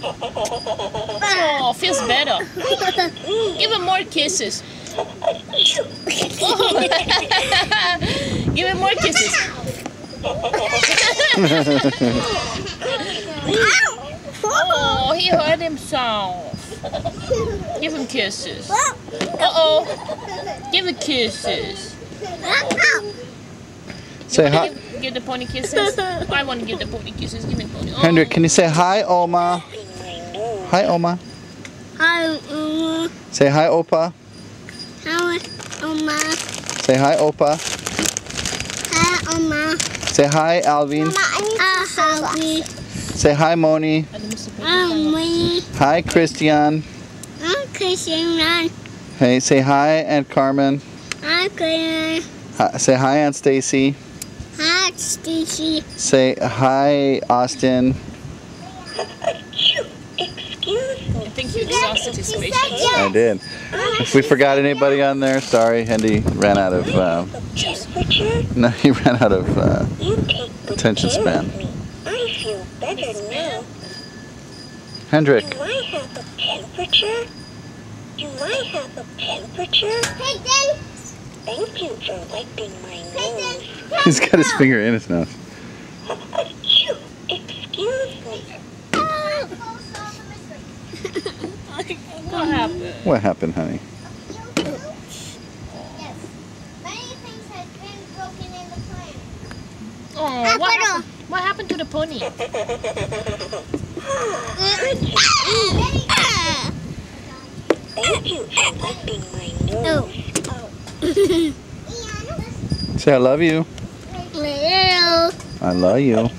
Oh, feels better. Give him more kisses. Give him more kisses. Oh, he hurt himself. Give him kisses. Uh-oh. Give him kisses. Say hi. Give the pony kisses. I want to give the pony kisses. Give me the pony. Oh. Hendrik, can you say hi, Oma? Hi, Oma. Hi, Oma. Say hi, Opa. Hi, Oma. Say hi, Opa. Hi, Oma. Say hi, Alvin. Hi, Say hi, Moni. Mommy. Hi, Christian. I'm Christian. Hey, say hi, Aunt Carmen. Hi, Christian. Say hi, Aunt Stacy. Hi, Stacy. Say hi, Austin. I think you exhausted his patience. I did. If we forgot anybody on there, sorry. Hendy ran out of. No, he ran out of attention span. I feel better now. Hendrik. Do I have a temperature? Do I have a temperature? Thank you for wiping my nose. He's got his finger in his nose. Excuse me. What happened? What happened, honey? Oh, what happened to the pony? Thank you for wiping my nose. Say I love you. Hello. I love you.